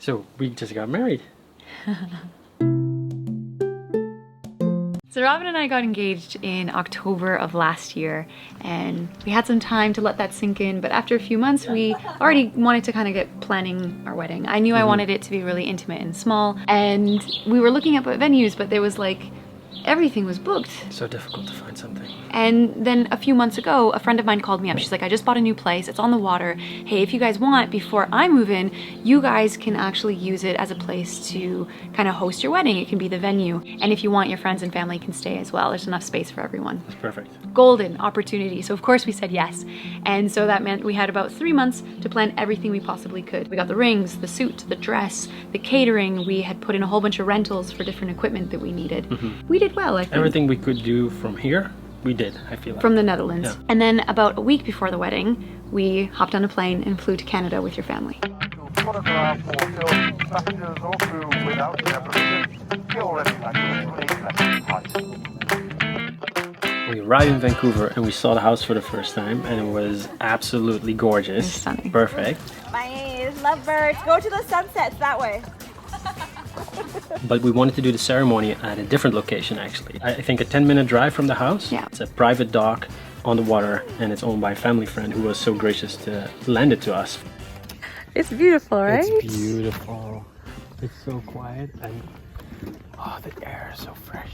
So we just got married. So Robin and I got engaged in October of last year, and we had some time to let that sink in, but after a few months we already wanted to kind of get planning our wedding. I knew I wanted it to be really intimate and small, and we were looking up at venues, but there was like, everything was booked. So difficult to find something. And then a few months ago, a friend of mine called me up. She's like, I just bought a new place. It's on the water. Hey, if you guys want, before I move in, you guys can actually use it as a place to kind of host your wedding. It can be the venue. And if you want, your friends and family can stay as well. There's enough space for everyone. That's perfect. Golden opportunity. So of course we said yes. And so that meant we had about 3 months to plan everything we possibly could. We got the rings, the suit, the dress, the catering. We had put in a whole bunch of rentals for different equipment that we needed. We did well, I think. Everything we could do from here, we did, I feel like. From the Netherlands. Yeah. And then about a week before the wedding, we hopped on a plane and flew to Canada with your family. Photograph or film passengers or crew without their permission. Be already back to We arrived in Vancouver and we saw the house for the first time, and it was absolutely gorgeous. It was stunning. Perfect. My lovebirds, go to the sunsets that way. But we wanted to do the ceremony at a different location actually. I think a 10-minute drive from the house. Yeah. It's a private dock on the water, and it's owned by a family friend who was so gracious to lend it to us. It's beautiful, right? It's beautiful. It's so quiet and oh, the air is so fresh.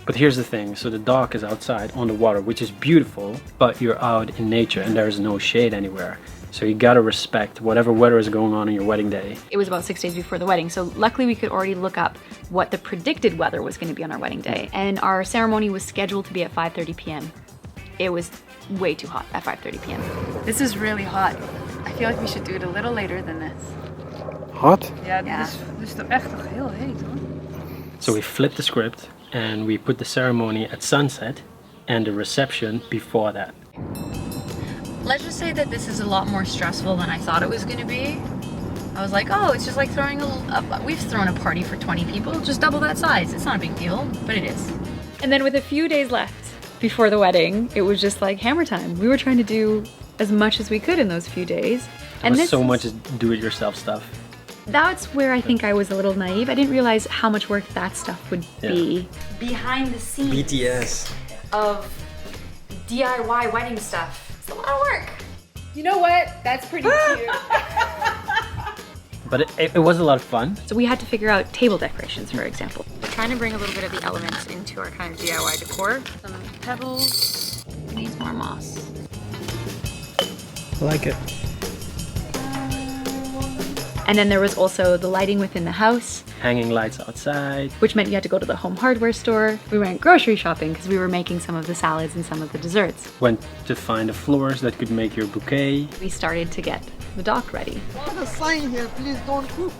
But here's the thing, so the dock is outside on the water, which is beautiful, but you're out in nature and there's no shade anywhere. So you gotta respect whatever weather is going on your wedding day. It was about 6 days before the wedding, so luckily we could already look up what the predicted weather was going to be on our wedding day. And our ceremony was scheduled to be at 5:30 p.m. It was way too hot at 5:30 p.m. This is really hot. I feel like we should do it a little later than this. Hot? Ja, dit is toch echt nog heel heet hoor. So we flipped the script and we put the ceremony at sunset and the reception before that. Let's just say that this is a lot more stressful than I thought it was going to be. I was like, oh, it's just like throwing we've thrown a party for 20 people, just double that size. It's not a big deal, but it is. And then with a few days left before the wedding, it was just like hammer time. We were trying to do as much as we could in those few days. And there's so much do-it-yourself stuff. That's where I think I was a little naive. I didn't realize how much work that stuff would be. Behind the scenes BTS. of DIY wedding stuff. It's a lot of work. You know what? That's pretty cute. But it was a lot of fun. So we had to figure out table decorations, for example. We're trying to bring a little bit of the elements into our kind of DIY decor. Some pebbles, needs more moss. I like it. And then there was also the lighting within the house, Hanging lights outside. which meant you had to go to the home hardware store. We went grocery shopping because we were making some of the salads and some of the desserts. Went to find the floors that could make your bouquet. We started to get the dock ready. Put a sign here, please don't cook.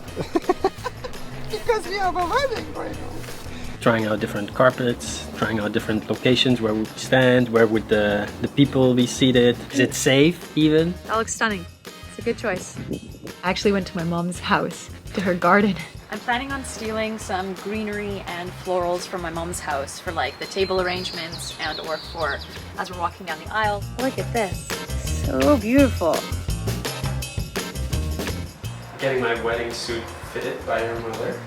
Because we have a wedding right now. Trying out different carpets, trying out different locations, where would we stand, where would the people be seated. Is it safe even? That looks stunning. It's a good choice. I actually went to my mom's house, to her garden. I'm planning on stealing some greenery and florals from my mom's house for like the table arrangements and or for as we're walking down the aisle. Look at this. So beautiful. Getting my wedding suit fitted by her mother.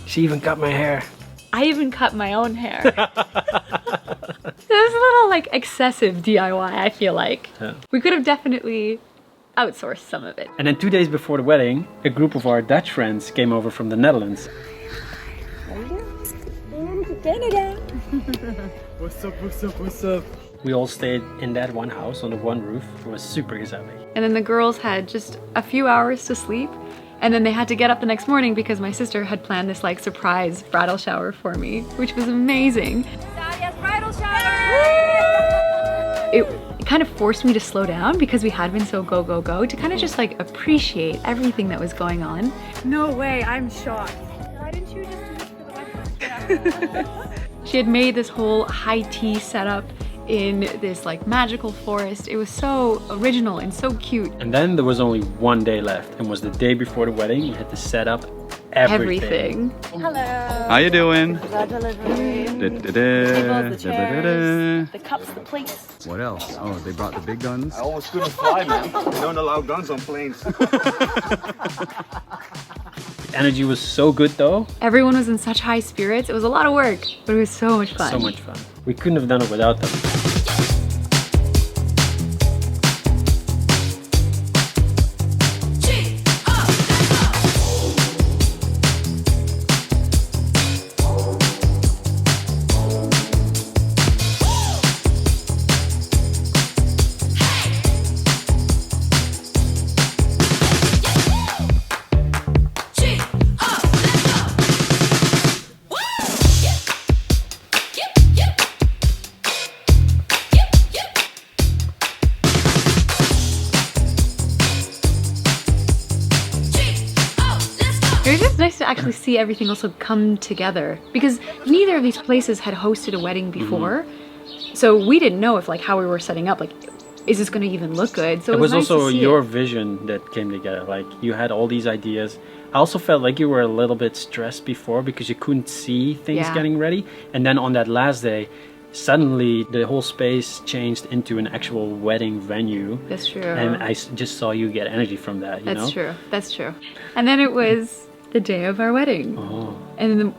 She even cut my hair. I even cut my own hair. This is a little like excessive DIY, I feel like. Yeah. We could have definitely outsourced some of it. And then 2 days before the wedding, a group of our Dutch friends came over from the Netherlands. Canada. What's up, what's up, what's up? We all stayed in that one house on the one roof. It was super gezellig. And then the girls had just a few hours to sleep. And then they had to get up the next morning because my sister had planned this like surprise bridal shower for me, which was amazing. Sadia's bridal shower! It kind of forced me to slow down because we had been so go, go, go, to kind of just like appreciate everything that was going on. No way, I'm shocked. Why didn't you just do this for the wedding? She had made this whole high tea setup in this like magical forest. It was so original and so cute. And then there was only 1 day left, and was the day before the wedding. We had to set up everything. Hello. How you doing? Our delivery. Da-da-da, The chairs, the cups, the plates. What else? Oh, they brought the big guns. I almost couldn't fly, man. They don't allow guns on planes. Energy was so good though. Everyone was in such high spirits. It was a lot of work, but it was so much fun. So much fun. We couldn't have done it without them. It was just nice to actually see everything also come together because neither of these places had hosted a wedding before. So we didn't know if like how we were setting up, like, is this going to even look good? So It was nice to also see your it. vision that came together. Like you had all these ideas. I also felt like you were a little bit stressed before because you couldn't see things Yeah. getting ready. And then on that last day, suddenly the whole space changed into an actual wedding venue. That's true. And I just saw you get energy from that, you know? That's true. That's true. And then it was the day of our wedding. Oh. And in the,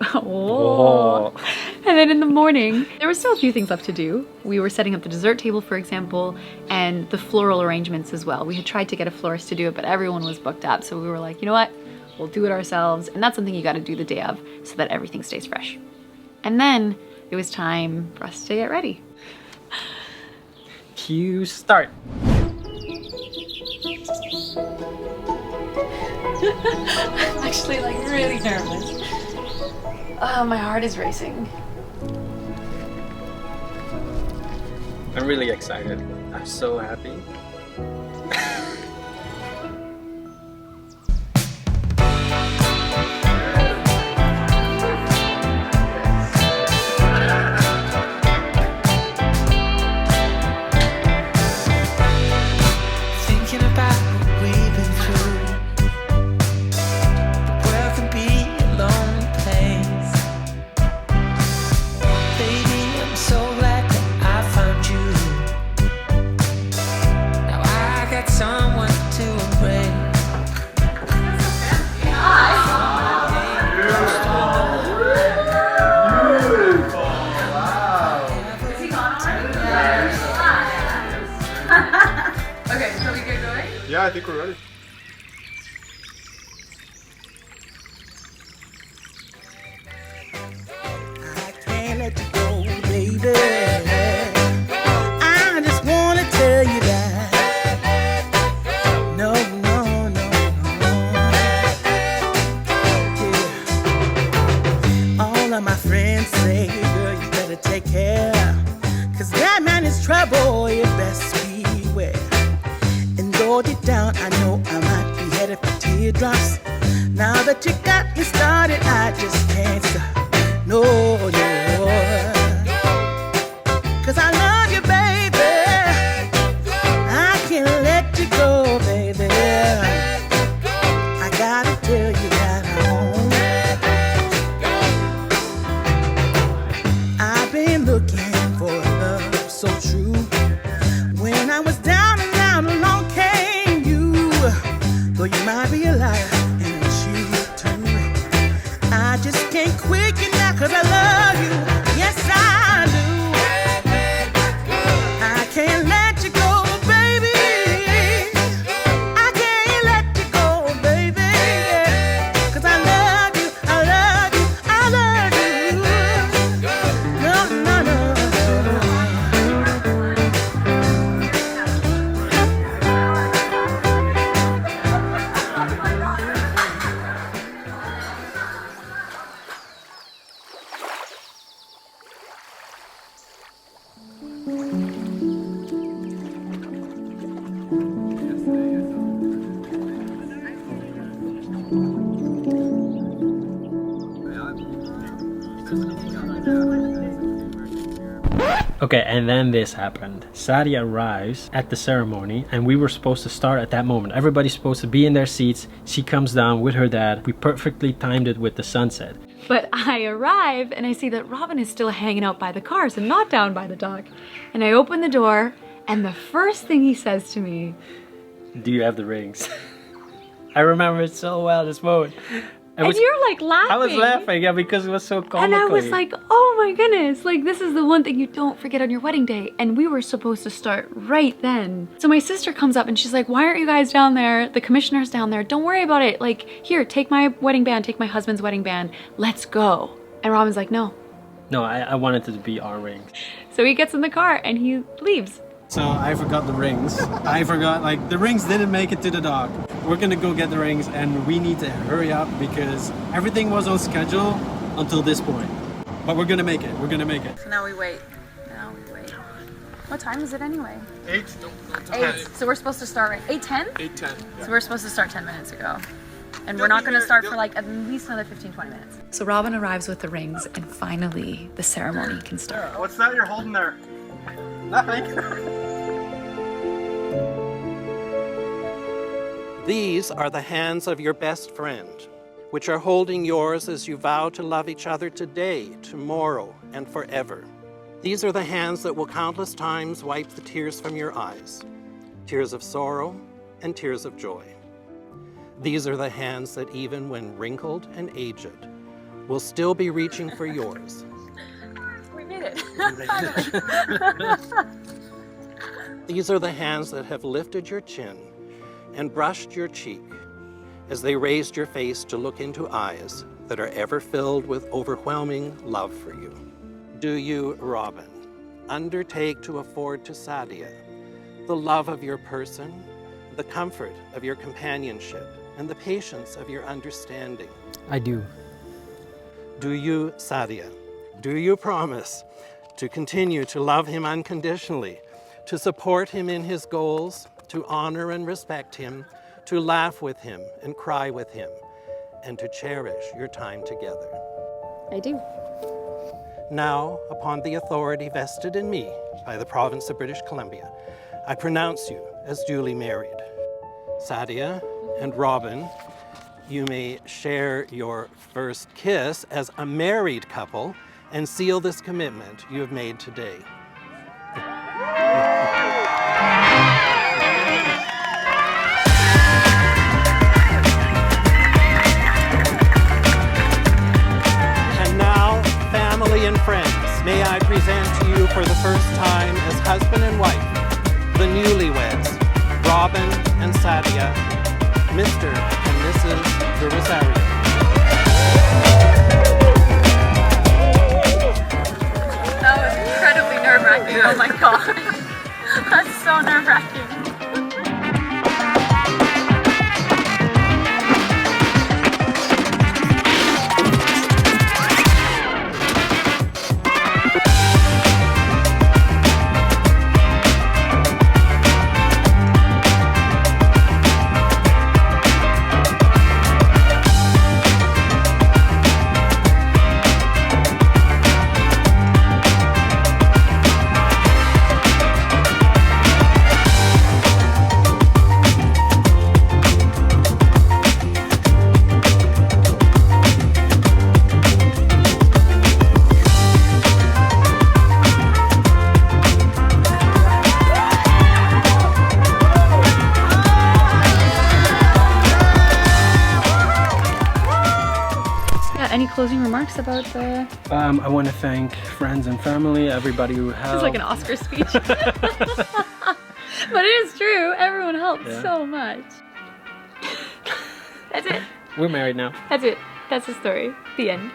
And then in the morning, there were still a few things left to do. We were setting up the dessert table, for example, and the floral arrangements as well. We had tried to get a florist to do it, but everyone was booked up. So we were like, you know what? We'll do it ourselves. And that's something you got to do the day of so that everything stays fresh. And then it was time for us to get ready. Cue start. I'm actually like really nervous. Oh, my heart is racing. I'm really excited. I'm so happy. Thinking about what we've been through. The world can be a lonely place. Baby, I'm so glad that I found you. Now I got someone to embrace. Okay, shall we get going? Yeah, I think we're ready. I can't let you go, baby. I just wanna tell you that. No, no, no, no. Yeah. All of my friends say, girl, you better take care. Cause that man is trouble, you best beware. And though deep down, I know I might be headed for teardrops. Now that you got me started, I just can't stop. No, no. Cause I love you, baby. I can't let you go, baby. I gotta tell you that I've been looking for a love so true. When I was down and out, along came you. Though you might be a liar and cheat too, I just can't quit you now 'cause I love you. Yes, I do. I can't let you go, baby. I can't let you go, baby. 'Cause I love you, I love you, I love you. No, no, no. Okay, and then this happened. Sadia arrives at the ceremony and we were supposed to start at that moment. Everybody's supposed to be in their seats. She comes down with her dad. We perfectly timed it with the sunset. But I arrive and I see that Robin is still hanging out by the cars and not down by the dock. And I open the door and the first thing he says to me, do you have the rings? I remember it so well, this moment. and you're like laughing. I was laughing, yeah, because it was so comical. And I was like, oh my goodness, like this is the one thing you don't forget on your wedding day. And we were supposed to start right then. So my sister comes up and she's like, why aren't you guys down there? The commissioner's down there. Don't worry about it. Like, here, take my wedding band, take my husband's wedding band. Let's go. And Robin's like, no. No, I wanted it to be our rings. So he gets in the car and he leaves. So I forgot the rings. I forgot, like, the rings didn't make it to the dock. We're gonna go get the rings and we need to hurry up because everything was on schedule until this point. But we're gonna make it, we're gonna make it. So now we wait. Now we wait. What time is it anyway? 8. 8. So we're supposed to start right 8:10? 8:10. So we're supposed to start 10 minutes ago. And we're not gonna start for like at least another 15-20 minutes. So Robin arrives with the rings and finally the ceremony can start. What's that you're holding there? Nothing. These are the hands of your best friend, which are holding yours as you vow to love each other today, tomorrow, and forever. These are the hands that will countless times wipe the tears from your eyes, tears of sorrow and tears of joy. These are the hands that even when wrinkled and aged, will still be reaching for yours. We made it. These are the hands that have lifted your chin and brushed your cheek as they raised your face to look into eyes that are ever filled with overwhelming love for you. Do you, Robin, undertake to afford to Sadia the love of your person, the comfort of your companionship, and the patience of your understanding? I do. Do you, Sadia, do you promise to continue to love him unconditionally, to support him in his goals, to honor and respect him, to laugh with him and cry with him, and to cherish your time together? I do. Now, upon the authority vested in me by the province of British Columbia, I pronounce you as duly married. Sadia and Robin, you may share your first kiss as a married couple and seal this commitment you have made today. And now, family and friends, may I present to you for the first time as husband and wife, the newlyweds, Robin and Sadia, Mr. and Mrs. de Rosario. That was incredibly nerve-wracking. Oh my god. That's so nerve-wracking. Any closing remarks about the... I want to thank friends and family, everybody who helped. This is like an Oscar speech. But it is true. Everyone helped so much. That's it. We're married now. That's it. That's the story. The end.